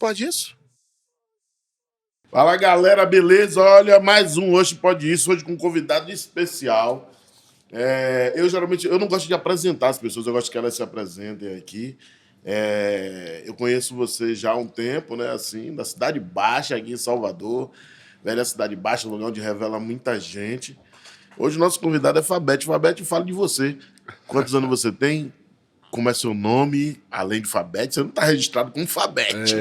Pode Isso? Fala, galera, beleza? Olha, mais um Hoje Pode Isso, hoje com um convidado especial. Eu não gosto de apresentar as pessoas, eu gosto que elas se apresentem aqui. Eu conheço você já há um tempo, né, assim, da Cidade Baixa, aqui em Salvador. Velha Cidade Baixa, lugar onde revela muita gente. Hoje o nosso convidado é Fabete. Fabete, fala de você. Quantos anos você tem? Como é seu nome? Além de Fabete, você não está registrado como Fabete.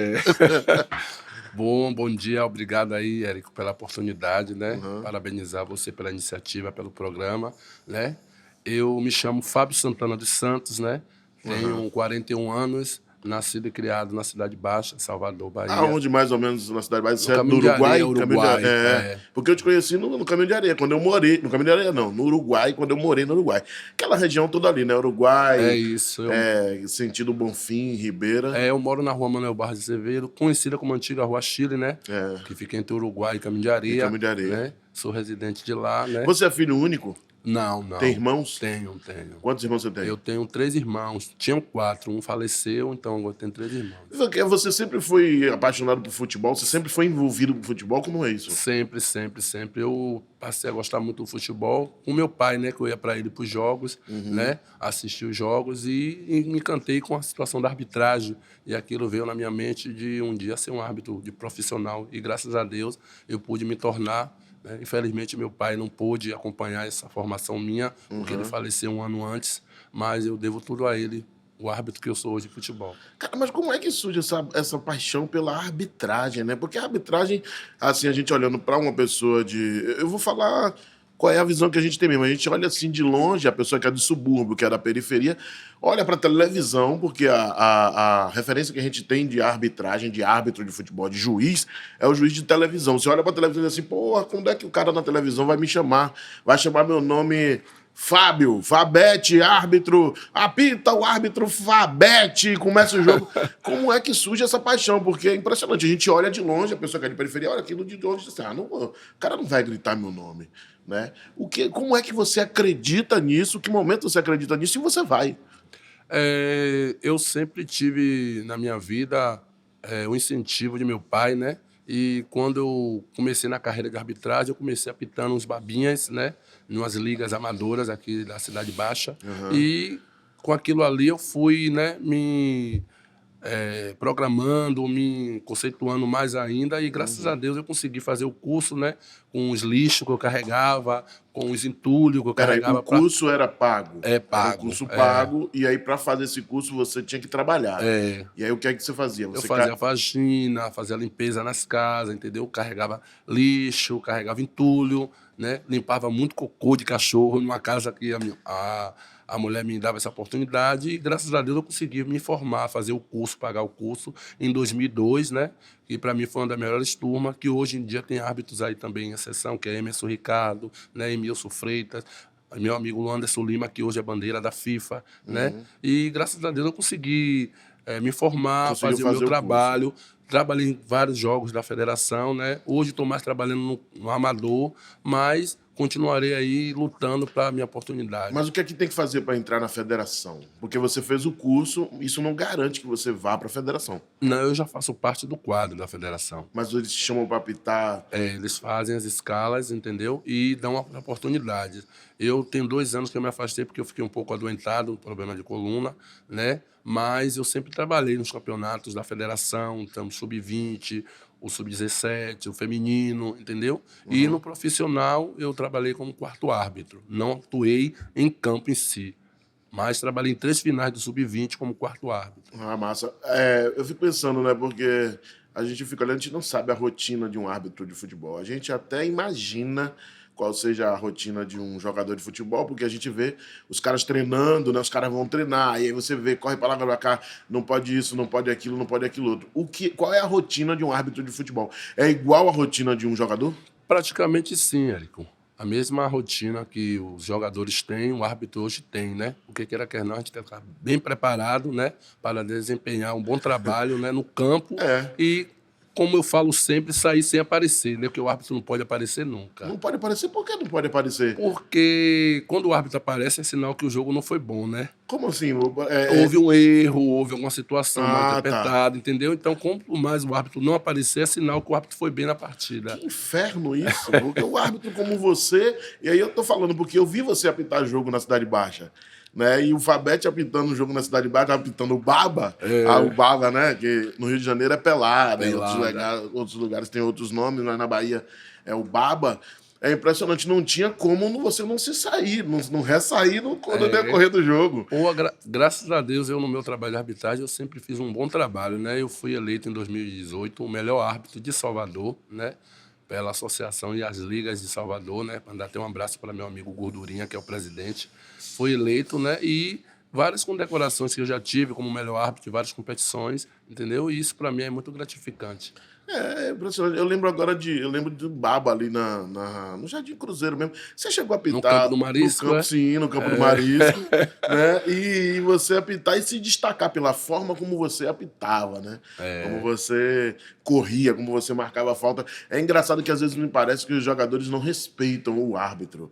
Bom dia, obrigado aí, Érico, pela oportunidade, né? Parabenizar você pela iniciativa, pelo programa, né? Eu me chamo Fábio Santana dos Santos, né? Tenho 41 anos, nascido e criado na Cidade Baixa, Salvador, Bahia. Aonde mais ou menos na Cidade Baixa? Você é do Caminho de Uruguai? Areia, Uruguai. Porque eu te conheci no Caminho de Areia, quando eu morei. No Caminho de Areia não, no Uruguai, quando eu morei no Uruguai. Aquela região toda ali, né? Uruguai, É isso. sentido Bonfim, Ribeira. Eu moro na rua Manuel Barros de Azevedo, conhecida como antiga Rua Chile, né? Que fica entre Uruguai e Caminho de Areia. Caminho de Areia. Né? Sou residente de lá, né? Você é filho único? Não. Tem irmãos? Tenho. Quantos irmãos você tem? Eu tenho 3 irmãos. Tinham 4, um faleceu, então eu tenho 3 irmãos. Você sempre foi apaixonado por futebol? Você sempre foi envolvido por futebol? Como é isso? Sempre. Eu passei a gostar muito do futebol com meu pai, né? Que eu ia para ele para os jogos, né? Assistir os jogos e me encantei com a situação da arbitragem. E aquilo veio na minha mente de um dia ser um árbitro de profissional. E graças a Deus eu pude me tornar. Né? Infelizmente, meu pai não pôde acompanhar essa formação minha, porque ele faleceu um ano antes, mas eu devo tudo a ele, o árbitro que eu sou hoje de futebol. Cara, mas como é que surge essa paixão pela arbitragem, né? Porque a arbitragem, assim, a gente olhando para uma pessoa de... Eu vou falar qual é a visão que a gente tem mesmo. A gente olha assim de longe, a pessoa que é do subúrbio, que é da periferia, olha para a televisão, porque a referência que a gente tem de arbitragem, de árbitro de futebol, de juiz, é o juiz de televisão. Você olha para a televisão e diz assim, porra, quando é que o cara na televisão vai me chamar? Vai chamar meu nome... Fábio, Fabete, árbitro, apita o árbitro Fabete, começa o jogo. Como é que surge essa paixão? Porque é impressionante, a gente olha de longe, a pessoa que é de periferia olha aquilo de longe e diz assim, o cara não vai gritar meu nome. Né? Como é que você acredita nisso? Que momento você acredita nisso e você vai? Eu sempre tive na minha vida o incentivo de meu pai, né? E quando eu comecei na carreira de arbitragem, eu comecei apitando uns babinhas, né? Em umas ligas amadoras aqui da Cidade Baixa. E com aquilo ali eu fui, né, me programando, me conceituando mais ainda. E graças a Deus eu consegui fazer o curso, né? Com os lixos que eu carregava, com os entulhos que eu carregava. O curso era pago? Pago. Era um curso pago, e aí para fazer esse curso você tinha que trabalhar. E aí o que é que você fazia? Eu fazia faxina, fazia limpeza nas casas, entendeu? Carregava lixo, carregava entulho, né? Limpava muito cocô de cachorro numa casa que a mulher me dava essa oportunidade e, graças a Deus, eu consegui me formar, fazer o curso, pagar o curso em 2002, né? Que para mim foi uma das melhores turmas, que hoje em dia tem árbitros aí também em exceção, que é Emerson Ricardo, né? Emilson Freitas, meu amigo Anderson Lima, que hoje é bandeira da FIFA, né? E, graças a Deus, eu consegui me formar, fazer o meu trabalho. Trabalhei em vários jogos da federação, né? Hoje estou mais trabalhando no amador, mas continuarei aí lutando para a minha oportunidade. Mas o que é que tem que fazer para entrar na federação? Porque você fez o curso, isso não garante que você vá para a federação. Não, eu já faço parte do quadro da federação. Mas eles te chamam para apitar? Eles fazem as escalas, entendeu? E dão oportunidades. Eu tenho 2 anos que eu me afastei porque eu fiquei um pouco adoentado, um problema de coluna, né? Mas eu sempre trabalhei nos campeonatos da federação, então sub-20, o sub-17, o feminino, entendeu? E no profissional eu trabalhei como quarto árbitro. Não atuei em campo em si, mas trabalhei em 3 finais do sub-20 como quarto árbitro. Ah, massa. Eu fico pensando, né? Porque a gente fica olhando, a gente não sabe a rotina de um árbitro de futebol. A gente até imagina qual seja a rotina de um jogador de futebol, porque a gente vê os caras treinando, né? Os caras vão treinar, e aí você vê, corre para lá, vai pra cá, não pode isso, não pode aquilo, não pode aquilo outro. Qual é a rotina de um árbitro de futebol? É igual a rotina de um jogador? Praticamente sim, Érico. A mesma rotina que os jogadores têm, o árbitro hoje tem, né? Porque queira quer não, a gente tem que estar bem preparado, né? Para desempenhar um bom trabalho, né? No campo e, como eu falo sempre, sair sem aparecer, né? Porque o árbitro não pode aparecer nunca. Não pode aparecer? Por que não pode aparecer? Porque quando o árbitro aparece é sinal que o jogo não foi bom, né? Como assim? Houve um erro, houve alguma situação mal Ah, tá. interpretada, entendeu? Então, quanto mais o árbitro não aparecer, é sinal que o árbitro foi bem na partida. Que inferno isso, porque o árbitro como você, e aí eu tô falando porque eu vi você apitar jogo na Cidade Baixa, né? E o Fabete apitando o jogo na Cidade Baixa, apitando o Baba, o Baba, né? Que no Rio de Janeiro é pelada, em Pelada. outros lugares tem outros nomes, mas na Bahia é o Baba. É impressionante, não tinha como você não se sair, não ressair no decorrer do jogo. Ou graças a Deus, eu no meu trabalho de arbitragem, eu sempre fiz um bom trabalho, né? Eu fui eleito em 2018 o melhor árbitro de Salvador, né? Pela Associação e as Ligas de Salvador, né? Mandar até um abraço para meu amigo Gordurinha, que é o presidente. Foi eleito, né? E várias condecorações que eu já tive como melhor árbitro de várias competições, entendeu? E isso para mim é muito gratificante. É impressionante. Eu lembro do Baba ali no Jardim Cruzeiro mesmo. Você chegou a No campo apitar do no Marisco, campo, é? sim, no campo do Marisco, né? E você apitar e se destacar pela forma como você apitava, né? Como você corria, como você marcava a falta. É engraçado que às vezes me parece que os jogadores não respeitam o árbitro,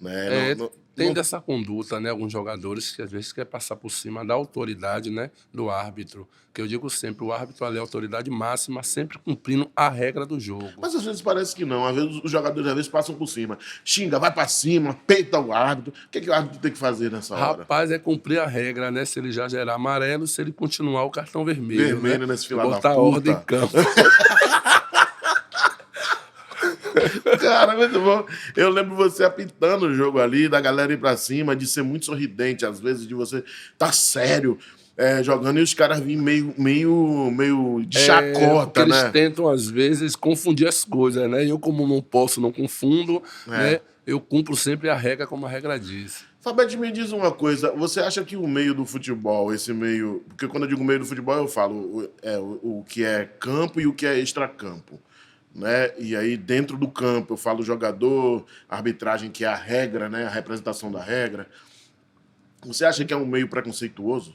né? É, tem Não- dessa conduta, né? Alguns jogadores que às vezes quer passar por cima da autoridade, né? Do árbitro. Que eu digo sempre, o árbitro ali é a autoridade máxima, sempre cumprindo a regra do jogo. Mas às vezes parece que não. Às vezes os jogadores às vezes passam por cima. Xinga, vai pra cima, peita o árbitro. O que o árbitro tem que fazer nessa hora? Rapaz, é cumprir a regra, né? Se ele já gerar amarelo, se ele continuar o cartão vermelho, né? Vermelho nesse E fila da botar ordem em puta. campo. Cara, muito bom. Eu lembro você apitando o jogo ali, da galera ir pra cima, de ser muito sorridente, às vezes, de você tá sério, jogando, e os caras virem meio de Porque chacota, eles né? tentam, às vezes, confundir as coisas, né? Eu, como não posso, não confundo, É. né? Eu cumpro sempre a regra como a regra diz. Fabete, me diz uma coisa, você acha que o meio do futebol, esse meio. Porque quando eu digo meio do futebol, eu falo o que é campo e o que é extracampo. Né? E aí, dentro do campo, eu falo jogador, arbitragem, que é a regra, né? A representação da regra. Você acha que é um meio preconceituoso?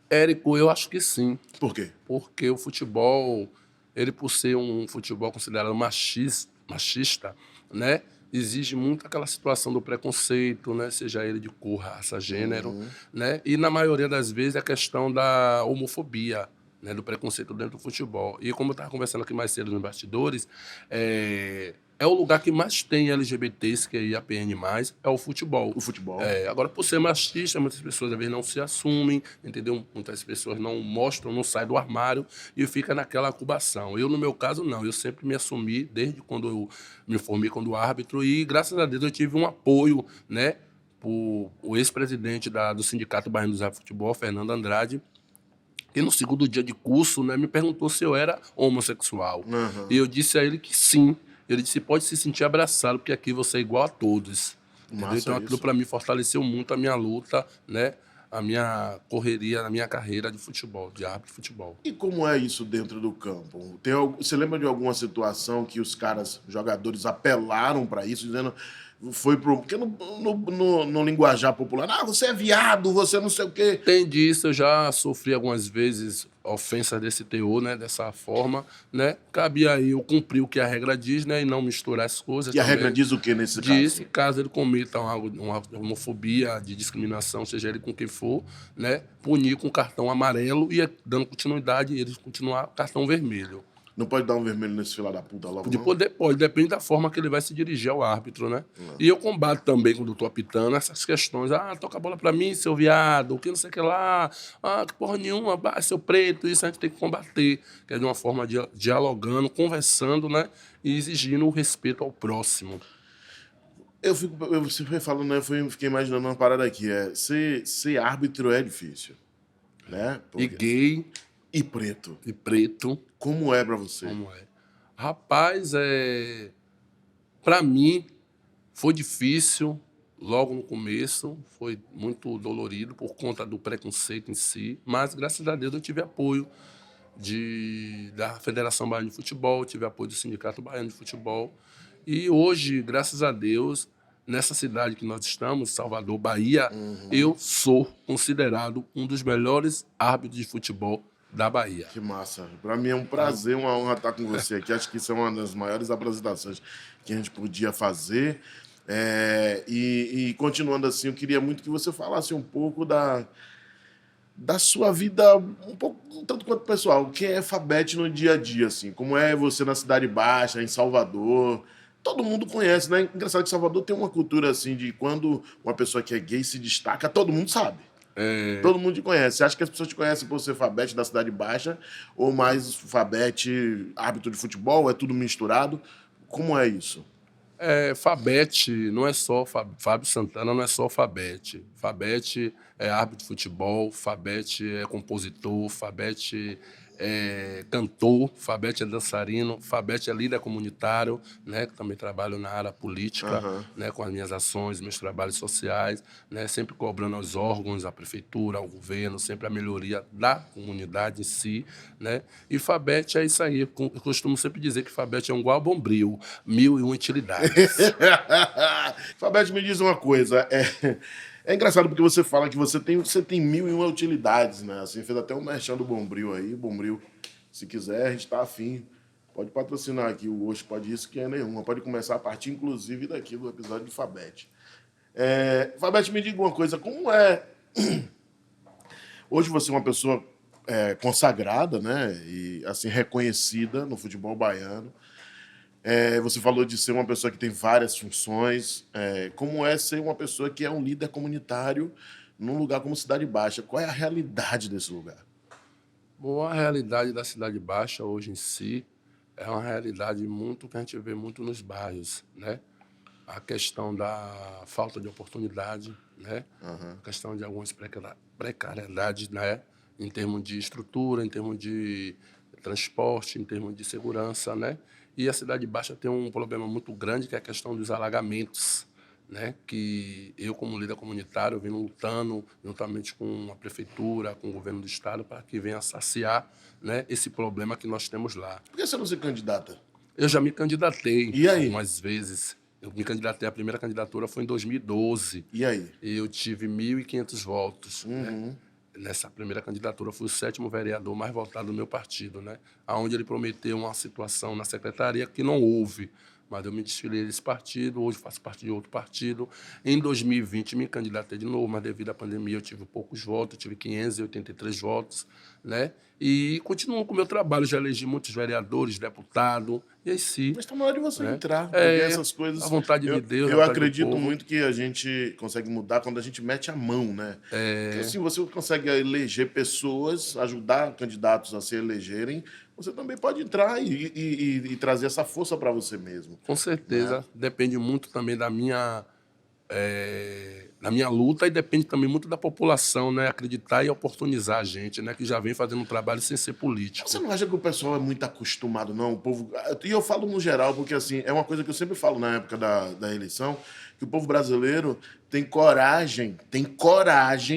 Érico, eu acho que sim. Por quê? Porque o futebol, ele por ser um futebol considerado machista, né, exige muito aquela situação do preconceito, né, seja ele de cor, raça, gênero, né, e na maioria das vezes a questão da homofobia, né, do preconceito dentro do futebol. E como eu estava conversando aqui mais cedo nos bastidores, é o lugar que mais tem LGBTs, que é IAPN+, é o futebol. O futebol. Agora, por ser machista, muitas pessoas às vezes não se assumem, entendeu? Muitas pessoas não mostram, não saem do armário e fica naquela incubação. Eu, no meu caso, não. Eu sempre me assumi desde quando eu me formei como árbitro e, graças a Deus, eu tive um apoio, né? O ex-presidente do Sindicato Baiano dos Árbitros de Futebol, Fernando Andrade, que no segundo dia de curso, né, me perguntou se eu era homossexual. E eu disse a ele que sim. Ele disse, pode se sentir abraçado, porque aqui você é igual a todos. Entendeu? Massa Então aquilo isso. para mim fortaleceu muito a minha luta, né? A minha correria, a minha carreira de futebol, de árbitro de futebol. E como é isso dentro do campo? Você lembra de alguma situação que os caras, jogadores, apelaram para isso, dizendo. Foi pro. Porque no linguajar popular, você é viado, você não sei o quê. Tem disso, eu já sofri algumas vezes ofensas desse teor, né? Dessa forma, né? Cabia aí eu cumprir o que a regra diz, né? E não misturar as coisas E a também. regra diz o que nesse Diz caso? que caso ele cometa uma homofobia, de discriminação, seja ele com quem for, né? Punir com cartão amarelo e dando continuidade e ele continuar cartão vermelho. Não pode dar um vermelho nesse fila da puta logo, De não? poder pode, depende da forma que ele vai se dirigir ao árbitro, né? E eu combato também, quando eu tô apitando, essas questões. Toca a bola pra mim, seu viado, que não sei o que lá. Que porra nenhuma, seu preto. Isso a gente tem que combater. Que é de uma forma dialogando, conversando, né? E exigindo o respeito ao próximo. Você foi falando, né? Fiquei imaginando uma parada aqui. Ser árbitro é difícil, né? E gay, E preto. e preto, Como é pra você? como é? Rapaz, para mim, foi difícil logo no começo, foi muito dolorido por conta do preconceito em si, mas graças a Deus eu tive apoio da Federação Baiana de Futebol, tive apoio do Sindicato Baiano de Futebol. E hoje, graças a Deus, nessa cidade que nós estamos, Salvador, Bahia, eu sou considerado um dos melhores árbitros de futebol da Bahia. Que massa. Pra mim é um prazer, uma honra estar com você aqui. Acho que isso é uma das maiores apresentações que a gente podia fazer. E continuando assim, eu queria muito que você falasse um pouco da sua vida, um pouco tanto quanto pessoal, o que é Fabete no dia a dia, assim, como é você na Cidade Baixa, em Salvador. Todo mundo conhece, né? Engraçado que Salvador tem uma cultura assim de quando uma pessoa que é gay se destaca, todo mundo sabe. É, Todo mundo te conhece. Você acha que as pessoas te conhecem por ser Fabete da Cidade Baixa ou mais Fabete árbitro de futebol? É tudo misturado? Como é isso? Fabete não é só Fábio Santana, não é só Fabete. Fabete é árbitro de futebol, Fabete é compositor, Fabete é cantor, Fabete é dançarino, Fabete é líder comunitário, né, que também trabalho na área política, Aham. né, com as minhas ações, meus trabalhos sociais, né, sempre cobrando aos órgãos, à prefeitura, ao governo, sempre a melhoria da comunidade em si, né? E Fabete é isso aí. Eu costumo sempre dizer que Fabete é um igual Bombril, 1001 utilidades. Fabete, me diz uma coisa. É engraçado porque você fala que você tem 1.001 utilidades, né? Assim, fez até um merchan do Bombril aí. Bombril, se quiser, a gente tá afim. Pode patrocinar aqui o Oxe, pode isso que é nenhuma. Pode começar a partir, inclusive, daqui do episódio de Fabete. Fabete, me diga uma coisa. Como é... Hoje você é uma pessoa consagrada, né? E, assim, reconhecida no futebol baiano. Você falou de ser uma pessoa que tem várias funções. Como é ser uma pessoa que é um líder comunitário num lugar como Cidade Baixa? Qual é a realidade desse lugar? Bom, a realidade da Cidade Baixa hoje em si é uma realidade muito que a gente vê muito nos bairros, né? A questão da falta de oportunidade, né? A questão de algumas precariedades, né? Em termos de estrutura, em termos de transporte, em termos de segurança, né? E a Cidade Baixa tem um problema muito grande que é a questão dos alagamentos, né? Que eu, como líder comunitário, venho lutando juntamente com a prefeitura, com o governo do estado, para que venha saciar, né, esse problema que nós temos lá. Por que você não se candidata? Eu já me candidatei E aí? algumas vezes. Eu me candidatei, a primeira candidatura foi em 2012. E aí? E eu tive 1.500 votos, né? Uhum. Nessa primeira candidatura, eu fui o 7º vereador mais votado do meu partido, né? Onde ele prometeu uma situação na secretaria que não houve. Mas eu me desfilei desse partido, hoje faço parte de outro partido. Em 2020, me candidatei de novo, mas devido à pandemia eu tive poucos votos, eu tive 583 votos, né? E continuo com o meu trabalho, já elegi muitos vereadores, deputados, e assim, Mas tá na hora de você né? entrar, porque essas A coisas. vontade de Eu, Deus, a eu vontade do acredito povo. muito que a gente consegue mudar quando a gente mete a mão, né? Porque assim você consegue eleger pessoas, ajudar candidatos a se elegerem, você também pode entrar e trazer essa força para você mesmo. Com Né? certeza, depende muito também da minha luta e depende também muito da população, né? Acreditar e oportunizar a gente, né? Que já vem fazendo um trabalho sem ser Você político. não acha que o pessoal é muito acostumado, não? O povo. E eu falo no geral, porque assim, é uma coisa que eu sempre falo na época da eleição, que o povo brasileiro tem coragem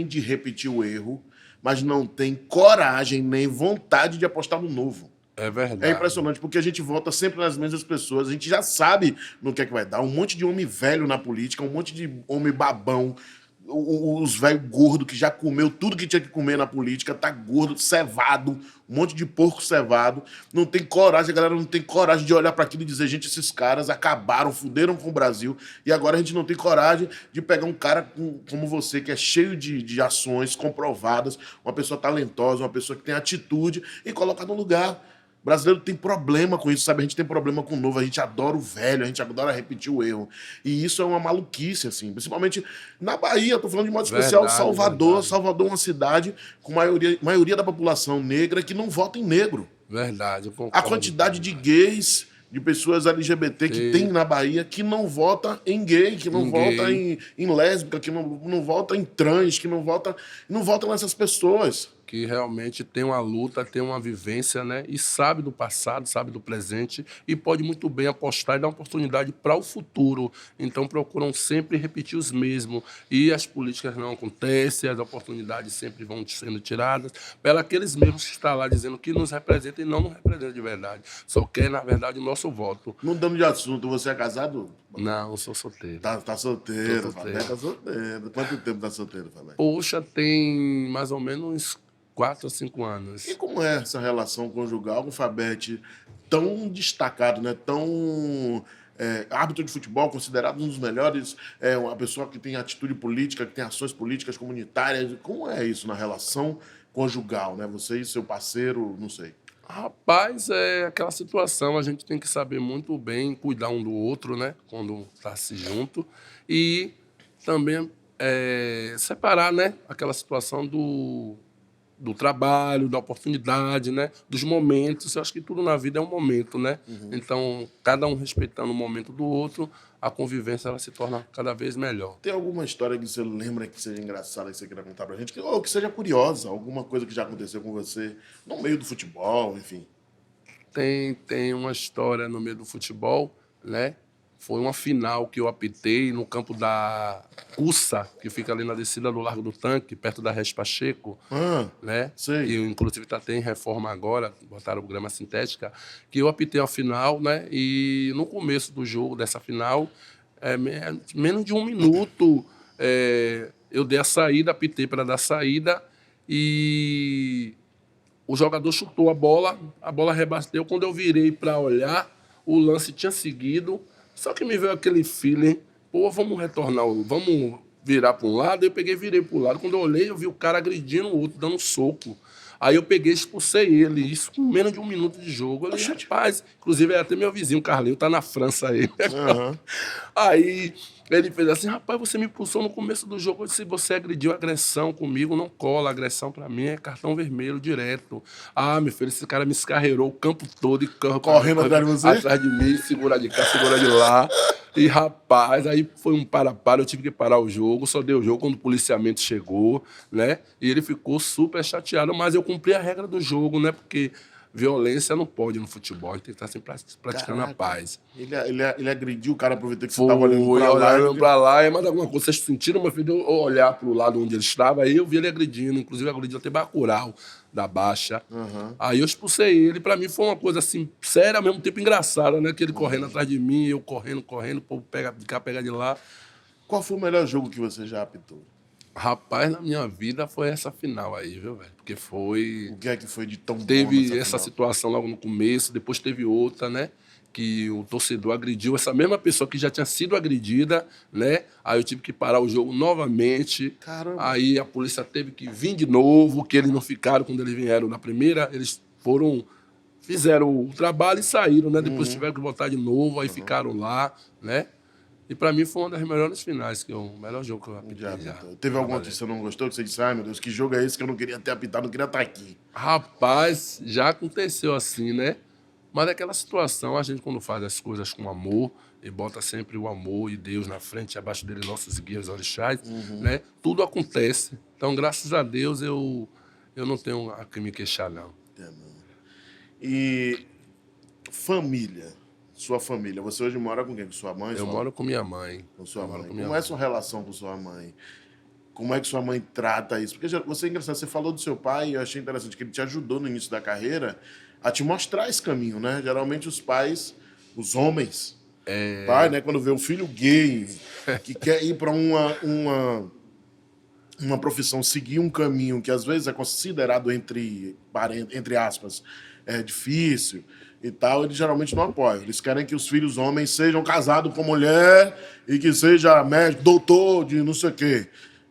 de repetir o erro, mas não tem coragem nem vontade de apostar no novo. É É verdade, impressionante, porque a gente vota sempre nas mesmas pessoas, a gente já sabe no que é que vai dar. Um monte de homem velho na política, um monte de homem babão, os velhos gordos que já comeu tudo que tinha que comer na política, tá gordo, cevado, um monte de porco cevado. Não tem coragem, a galera não tem coragem de olhar para aquilo e dizer, gente, esses caras acabaram, fuderam com o Brasil, e agora a gente não tem coragem de pegar um cara como você, que é cheio de ações comprovadas, uma pessoa talentosa, uma pessoa que tem atitude, e colocar no lugar. O brasileiro tem problema com isso, sabe? A gente tem problema com o novo, a gente adora o velho, a gente adora repetir o erro. E isso é uma maluquice, assim. Principalmente na Bahia, eu tô falando de modo especial, verdade, Salvador. verdade, Salvador é uma cidade com maioria da população negra que não vota em negro. verdade, eu A concordo quantidade de plenamente. gays, de pessoas LGBT que tem na Bahia que não vota em gay, que não vota Ninguém em lésbica, que não vota em trans, que não vota nessas pessoas. que realmente tem uma luta, tem uma vivência, né? E sabe do passado, sabe do presente e pode muito bem apostar e dar uma oportunidade para o futuro. Então procuram sempre repetir os mesmos. E as políticas não acontecem, as oportunidades sempre vão sendo tiradas pela aqueles mesmos que estão lá dizendo que nos representam e não nos representam de verdade. Só quer, na verdade, o nosso voto. Mudando de assunto, você é casado? Não, sou solteiro. Tá Tô solteiro, solteiro. Fabé tá solteiro. Quanto tempo tá solteiro, Fabé? Poxa, tem mais ou menos uns 4 a 5 E anos. como é essa relação conjugal com o Fabete tão destacado, né? Tão árbitro de futebol, considerado um dos melhores, uma pessoa que tem atitude política, que tem ações políticas comunitárias. Como é isso na relação conjugal, né? Você e seu parceiro, não sei. Rapaz, é aquela situação, a gente tem que saber muito bem cuidar um do outro, né? Quando está se junto. E também separar, né? Aquela situação do trabalho, da oportunidade, né? Dos momentos. Eu acho que tudo na vida é um momento, né? Então, cada um respeitando o momento do outro, a convivência ela se torna cada vez melhor. Tem alguma história que você lembra que seja engraçada, que você queira contar pra gente? Ou que seja curiosa, alguma coisa que já aconteceu com você no meio do futebol, enfim. Tem uma história no meio do futebol, né? Foi uma final que eu apitei no campo da Cussa, que fica ali na descida do Largo do Tanque, perto da Res Pacheco, Ah, né? sei. E inclusive está em reforma agora, botaram grama sintética, que eu apitei a final, né? E no começo do jogo dessa final, menos de um minuto, eu dei a saída, apitei para dar saída e o jogador chutou a bola rebateu. Quando eu virei para olhar, o lance tinha seguido. Só que me veio aquele feeling, pô, vamos retornar, vamos virar para um lado. Eu peguei e virei para o lado. Quando eu olhei, eu vi o cara agredindo o outro, dando um soco. Aí eu peguei e expulsei ele, isso com menos de um minuto de jogo. Eu falei, rapaz, inclusive é até meu vizinho, Carlinho, tá na França aí. Aham. Aí ele fez assim, rapaz, você me expulsou no começo do jogo, se você agrediu agressão comigo, não cola, agressão pra mim é cartão vermelho direto. Ah, meu filho, esse cara me escarreirou o campo todo e Correndo atrás de você? atrás de mim, segura de cá, segura de lá. E rapaz, aí foi um para-para, eu tive que parar o jogo, só deu o jogo quando o policiamento chegou, né? E ele ficou super chateado, mas eu cumpri a regra do jogo, né? Porque violência não pode no futebol, a gente tem que estar sempre praticando a Caraca. paz. Ele agrediu o cara, aproveitou que você tava olhando Foi, pra lá. olhando pra lá, e mais alguma coisa. Vocês sentiram, meu filho, eu olhar pro lado onde ele estava, aí eu vi ele agredindo, inclusive agrediu até Bacurau da Baixa. Aí eu expulsei ele, pra mim foi uma coisa assim, séria, ao mesmo tempo engraçada, né? Que ele correndo atrás de mim, eu correndo, o povo pega de cá, pega de lá. Qual foi o melhor jogo que você já apitou? Rapaz, na minha vida foi essa final aí, viu, velho? Porque foi. O que é que foi de tão bom Teve nessa essa final? situação logo no começo, depois teve outra, né? Que o torcedor agrediu essa mesma pessoa que já tinha sido agredida, né? Aí eu tive que parar o jogo novamente. Caramba. Aí a polícia teve que vir de novo, que eles não ficaram quando eles vieram na primeira, eles fizeram o trabalho e saíram, né? Depois tiveram que voltar de novo, aí ficaram lá, né? E pra mim foi uma das melhores finais, o melhor jogo que eu apitei Já já. apitou. Teve algum que você não gostou, que você disse, ai meu Deus, que jogo é esse que eu não queria ter apitado, não queria estar aqui? Rapaz, já aconteceu assim, né? Mas é aquela situação, a gente quando faz as coisas com amor e bota sempre o amor e Deus na frente, abaixo dele nossos guias orixás, né? Tudo acontece. Então, graças a Deus, eu não tenho a que me queixar, não. E família, sua família, você hoje mora com quem? Com sua mãe? Eu moro com minha mãe. Com sua Eu moro mãe. com minha Como é a mãe. sua relação com sua mãe? Como é que sua mãe trata isso? Porque você é engraçado, você falou do seu pai e eu achei interessante que ele te ajudou no início da carreira a te mostrar esse caminho, né? Geralmente os pais, os homens, pai, né? Quando vê um filho gay que quer ir para uma profissão, seguir um caminho que às vezes é considerado entre aspas, difícil e tal, eles geralmente não apoiam. Eles querem que os filhos homens sejam casados com mulher e que seja médico, doutor de não sei o quê.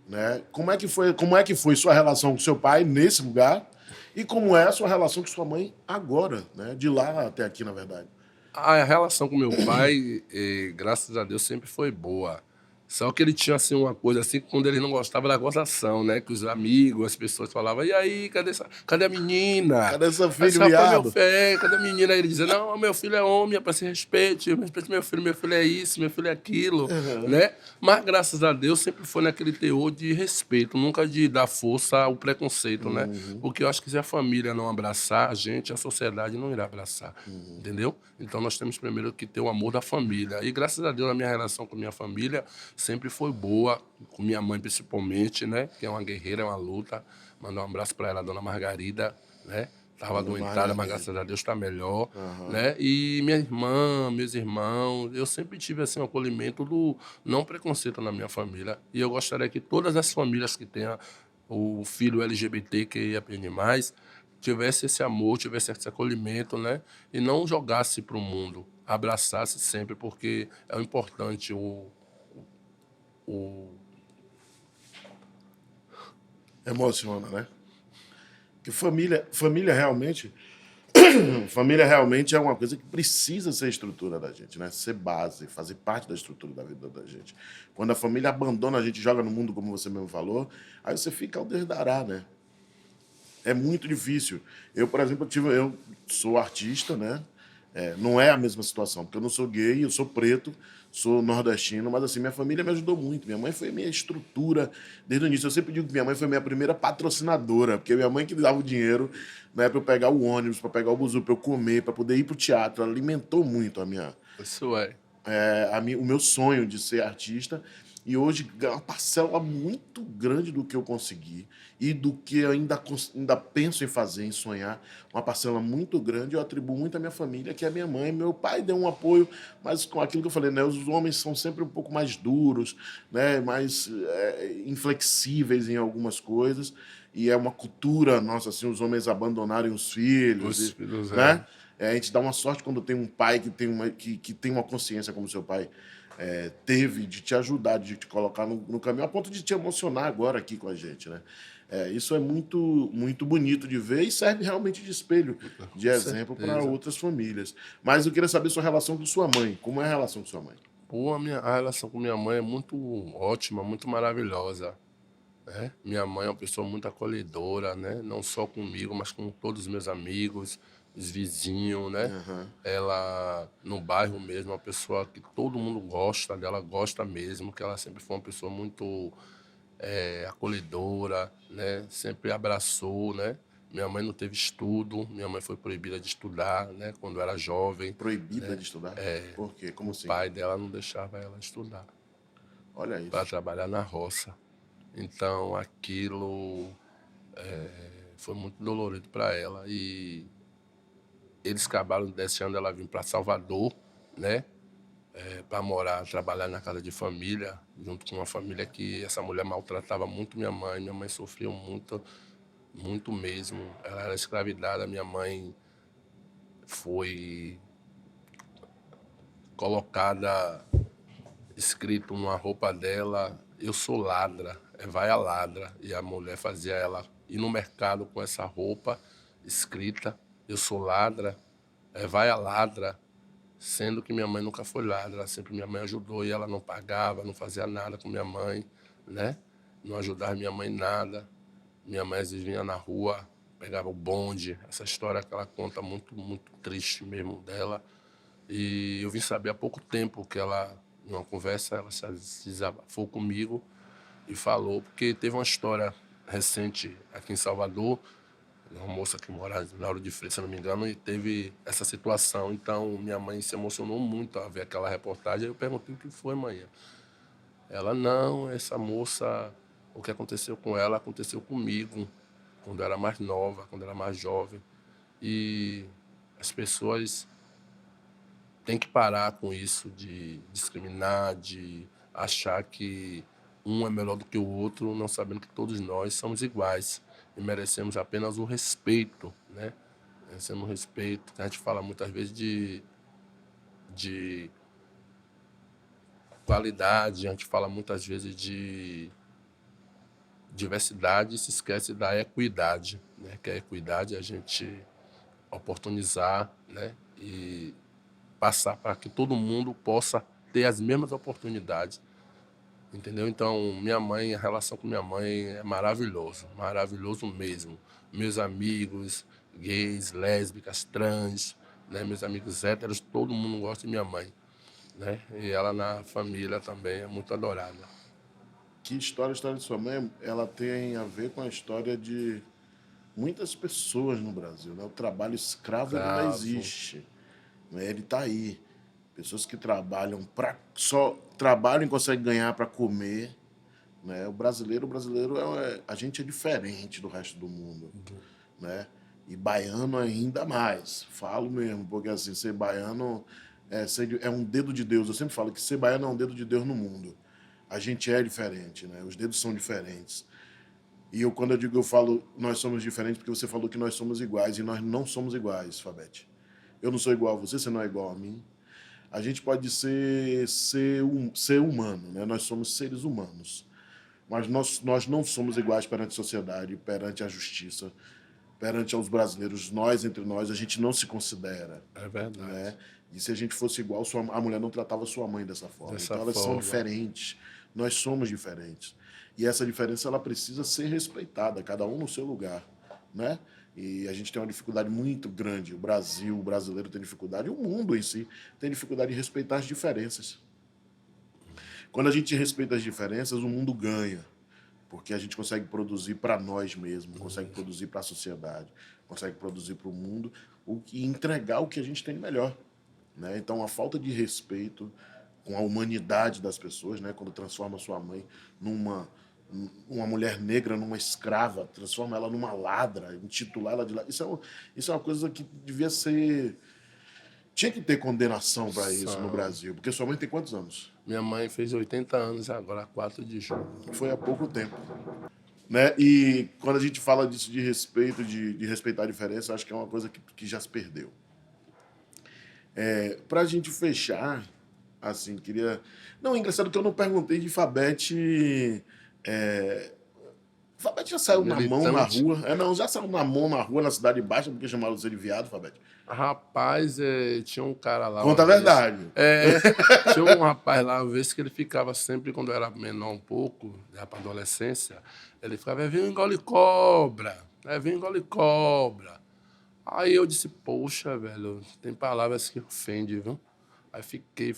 Né? Como é que foi sua relação com seu pai nesse lugar e como é a sua relação com sua mãe agora, né? De lá até aqui, na verdade. A relação com meu pai, graças a Deus, sempre foi boa. Só que ele tinha assim uma coisa assim, que quando ele não gostava da gozação, né? Que os amigos, as pessoas falavam, e aí, cadê a menina? Cadê seu Aí, filho, rapaz, meu viado? filho, cadê a menina? Aí ele dizia, não, meu filho é homem, é pra se respeite meu filho é isso, meu filho é aquilo, né? Mas graças a Deus sempre foi naquele teor de respeito, nunca de dar força ao preconceito, né? Porque eu acho que se a família não abraçar a gente, a sociedade não irá abraçar, entendeu? Então nós temos primeiro que ter o amor da família. E graças a Deus a minha relação com minha família sempre foi boa, com minha mãe principalmente, né? Que é uma guerreira, é uma luta. Mandar um abraço para ela, a dona Margarida, né? Estava adoentada, mas graças a Deus está melhor, né? E minha irmã, meus irmãos, eu sempre tive assim um acolhimento do não preconceito na minha família. E eu gostaria que todas as famílias que tenham o filho LGBT que ia aprender mais tivesse esse amor, tivesse esse acolhimento, né? E não jogasse para o mundo, abraçasse sempre, porque é o importante, o Emociona, né? Que família realmente é uma coisa que precisa ser estrutura da gente, né? Ser base, fazer parte da estrutura da vida da gente. Quando a família abandona a gente, joga no mundo, como você mesmo falou, aí você fica ao Deus dará, né? É muito difícil. Eu, por exemplo, eu sou artista, né? Não é a mesma situação, porque eu não sou gay, eu sou preto, sou nordestino, mas assim, minha família me ajudou muito. Minha mãe foi minha estrutura desde o início. Eu sempre digo que minha mãe foi minha primeira patrocinadora, porque minha mãe que dava o dinheiro, né, para eu pegar o ônibus, para pegar o buzu, para eu comer, para poder ir para o teatro. Ela alimentou muito isso é. o meu sonho de ser artista. E hoje é uma parcela muito grande do que eu consegui e do que eu ainda penso em fazer, em sonhar. Uma parcela muito grande eu atribuo muito à minha família, que é minha mãe. Meu pai deu um apoio, mas com aquilo que eu falei, né? Os homens são sempre um pouco mais duros, né? Mais inflexíveis em algumas coisas. E é uma cultura nossa, assim, os homens abandonarem os filhos, Os filhos, né? A gente dá uma sorte quando tem um pai que tem uma consciência como seu pai teve, de te ajudar, de te colocar no caminho, a ponto de te emocionar agora aqui com a gente, né? Isso é muito, muito bonito de ver e serve realmente de espelho, de com exemplo para certeza. outras famílias. Mas eu queria saber sua relação com sua mãe. Como é a relação com sua mãe? Pô, a relação com minha mãe é muito ótima, muito maravilhosa, né? Minha mãe é uma pessoa muito acolhedora, né? Não só comigo, mas com todos os meus amigos, os vizinhos, né? Aham. Ela, no bairro mesmo, é uma pessoa que todo mundo gosta dela, gosta mesmo, que ela sempre foi uma pessoa muito acolhedora, né? Sempre abraçou, né? Minha mãe não teve estudo, minha mãe foi proibida de estudar, né? Quando era jovem, Proibida de estudar? Por quê? Como o assim? pai dela não deixava ela estudar Olha para isso. trabalhar na roça. Então aquilo foi muito dolorido para ela e eles acabaram deixando ela vir para Salvador, né? Para morar, trabalhar na casa de família, junto com uma família que essa mulher maltratava muito minha mãe. Minha mãe sofreu muito, muito mesmo. Ela era escravidada. Minha mãe foi colocada, escrito numa roupa dela, eu sou ladra, vai a ladra. E a mulher fazia ela ir no mercado com essa roupa escrita, eu sou ladra, vai a ladra. Sendo que minha mãe nunca foi ladra, sempre minha mãe ajudou e ela não pagava, não fazia nada com minha mãe, né? Não ajudava minha mãe em nada. Minha mãe às vezes vinha na rua, pegava o bonde, essa história que ela conta muito, muito triste mesmo dela. E eu vim saber há pouco tempo que ela, numa conversa, ela se desabafou comigo e falou, porque teve uma história recente aqui em Salvador, uma moça que mora em Lauro de Freitas, se não me engano, e teve essa situação. Então, minha mãe se emocionou muito ao ver aquela reportagem. Aí eu perguntei o que foi, mãe. Ela, não, essa moça, o que aconteceu com ela aconteceu comigo, quando eu era mais nova, quando eu era mais jovem. E as pessoas têm que parar com isso de discriminar, de achar que um é melhor do que o outro, não sabendo que todos nós somos iguais e merecemos apenas o respeito, né? Merecemos o respeito. A gente fala muitas vezes de qualidade, a gente fala muitas vezes de diversidade e se esquece da equidade, né? Que a equidade é a gente oportunizar, né? E passar para que todo mundo possa ter as mesmas oportunidades, entendeu? Então, minha mãe, a relação com minha mãe é maravilhoso, maravilhoso mesmo. Meus amigos gays, lésbicas, trans, né? Meus amigos héteros, todo mundo gosta de minha mãe, né? E ela na família também é muito adorada. Que história, a história de sua mãe, ela tem a ver com a história de muitas pessoas no Brasil, né? O trabalho escravo ele ainda Cravo, existe, né? Ele está aí. Pessoas que trabalham para só trabalham e conseguem ganhar para comer, né? O brasileiro a gente é diferente do resto do mundo, né? E baiano ainda mais. Falo mesmo, porque assim, ser baiano é um dedo de Deus. Eu sempre falo que ser baiano é um dedo de Deus no mundo. A gente é diferente, né? Os dedos são diferentes. E quando eu digo, eu falo, nós somos diferentes, porque você falou que nós somos iguais, e nós não somos iguais, Fabete. Eu não sou igual a você, você não é igual a mim. A gente pode ser humano, né? Nós somos seres humanos. Mas nós não somos iguais perante a sociedade, perante a justiça, perante aos brasileiros. Nós, entre nós, a gente não se considera. É verdade. Né? E se a gente fosse igual, a mulher não tratava sua mãe dessa forma. Dessa Então elas são forma. diferentes. Nós somos diferentes. E essa diferença ela precisa ser respeitada, cada um no seu lugar. Né? E a gente tem uma dificuldade muito grande. O Brasil, o brasileiro tem dificuldade, o mundo em si tem dificuldade de respeitar as diferenças. Quando a gente respeita as diferenças, o mundo ganha. Porque a gente consegue produzir para nós mesmos, consegue produzir para a sociedade, consegue produzir para o mundo e entregar o que a gente tem de melhor. Né? Então, a falta de respeito com a humanidade das pessoas, né? Quando transforma sua mãe uma mulher negra numa escrava, transforma ela numa ladra, intitular ela de ladra. Isso é uma coisa que devia ser... Tinha que ter condenação para isso no Brasil. Porque sua mãe tem quantos anos? Minha mãe fez 80 anos agora, 4 de julho. Foi há pouco tempo. Né? E quando a gente fala disso de respeito, de respeitar a diferença, acho que é uma coisa que já se perdeu. Para a gente fechar, assim, queria... Não, engraçado que eu não perguntei de Fabete... Fabete já saiu na mão na rua? Não, já saiu na mão na rua, na Cidade Baixa, porque chamaram você de viado, Fabete? Rapaz, tinha um cara lá... Conta a verdade. Tinha um rapaz lá, uma vez que ele ficava sempre, quando eu era menor um pouco, já para adolescência, ele ficava, vem engole cobra, vem engole cobra. Aí eu disse, poxa, velho, tem palavras que ofendem, viu? Aí fiquei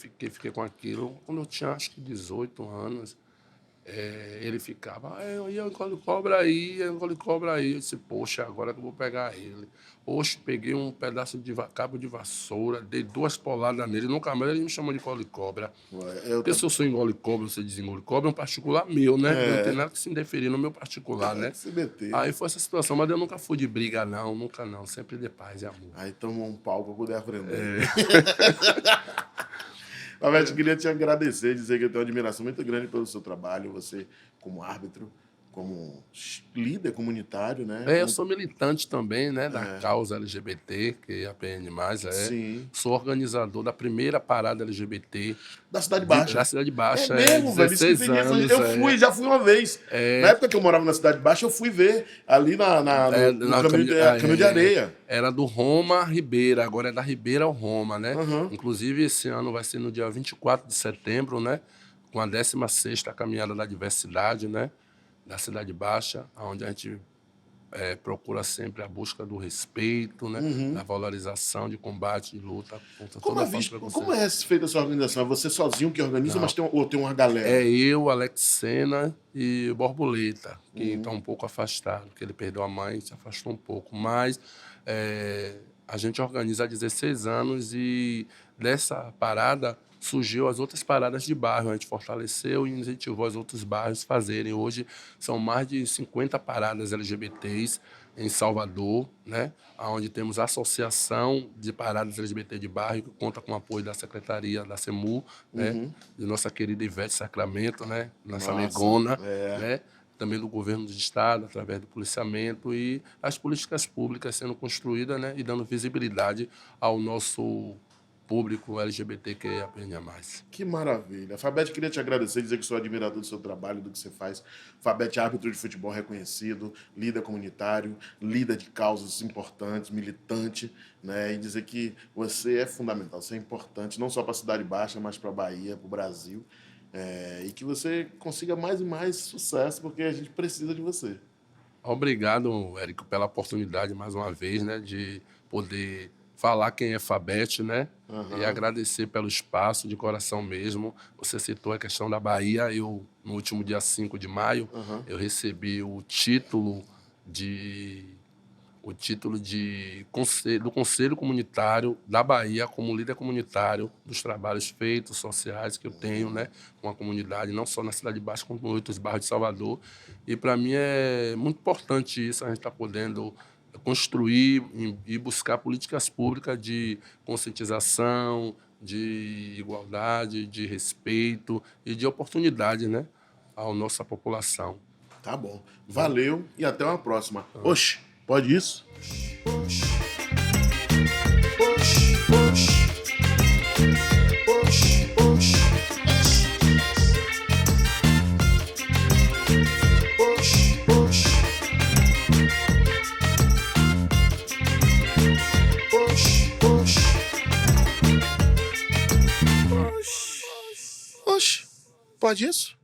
com aquilo. Quando eu tinha, acho que 18 anos, ele ficava, eu engole cobra aí, eu engole cobra aí. Eu disse, poxa, agora que eu vou pegar ele. Oxe, peguei um pedaço de cabo de vassoura, dei 2 poladas nele, nunca mais ele me chamou de engole cobra. Porque se eu sou engole cobra, você diz engole cobra, é um particular meu, né? Não tem nada que se interferir no meu particular, né? Aí foi essa situação, mas eu nunca fui de briga, não, nunca não. Sempre de paz e amor. Aí tomou um pau para poder aprender. Fabete, queria te agradecer, dizer que eu tenho uma admiração muito grande pelo seu trabalho, você como árbitro, como líder comunitário, né? Eu sou militante também, né, da causa LGBT, que é a PN+. Sim. Sou organizador da primeira parada LGBT. Da Cidade Baixa. Da Cidade Baixa, mesmo, 16 anos. Eu já fui uma vez. Na época que eu morava na Cidade Baixa, eu fui ver ali no caminho de areia. Era do Roma Ribeira, agora é da Ribeira ao Roma, né? Inclusive, esse ano vai ser no dia 24 de setembro, né? Com a 16ª Caminhada da Diversidade, né? Da Cidade Baixa, onde a gente procura sempre a busca do respeito, né? Da valorização, de combate, de luta contra toda a forma de preconceito. Como é feita essa organização? É você sozinho que organiza, mas tem uma galera? É eu, Alex Sena e Borboleta, que está um pouco afastado, porque ele perdeu a mãe, se afastou um pouco. Mas a gente organiza há 16 anos e dessa parada surgiu as outras paradas de bairro. A gente fortaleceu e incentivou os outros bairros a fazerem. Hoje são mais de 50 paradas LGBTs em Salvador, né? Onde temos a Associação de Paradas LGBT de Bairro, que conta com o apoio da Secretaria da CEMU, né? De nossa querida Ivete Sacramento, né? Nossa amigona, né? Também do governo do estado, através do policiamento e as políticas públicas sendo construídas, né? E dando visibilidade ao nosso público LGBTQIA+. Que maravilha. Fabete, queria te agradecer, dizer que sou admirador do seu trabalho, do que você faz. Fabete é árbitro de futebol reconhecido, líder comunitário, líder de causas importantes, militante, né? E dizer que você é fundamental, você é importante, não só para a Cidade Baixa, mas para a Bahia, para o Brasil. E que você consiga mais e mais sucesso, porque a gente precisa de você. Obrigado, Érico, pela oportunidade, mais uma vez, né, de poder falar quem é Fabete, né? E agradecer pelo espaço, de coração mesmo. Você citou a questão da Bahia. Eu, no último dia 5 de maio, eu recebi o título do Conselho Comunitário da Bahia como líder comunitário dos trabalhos feitos, sociais que eu tenho, né, com a comunidade, não só na Cidade Baixa, como em outros bairros de Salvador. E para mim é muito importante isso, a gente está podendo construir e buscar políticas públicas de conscientização, de igualdade, de respeito e de oportunidade, né, à nossa população. Tá bom. Valeu e até uma próxima. Oxe, pode isso? Oxe, pode isso?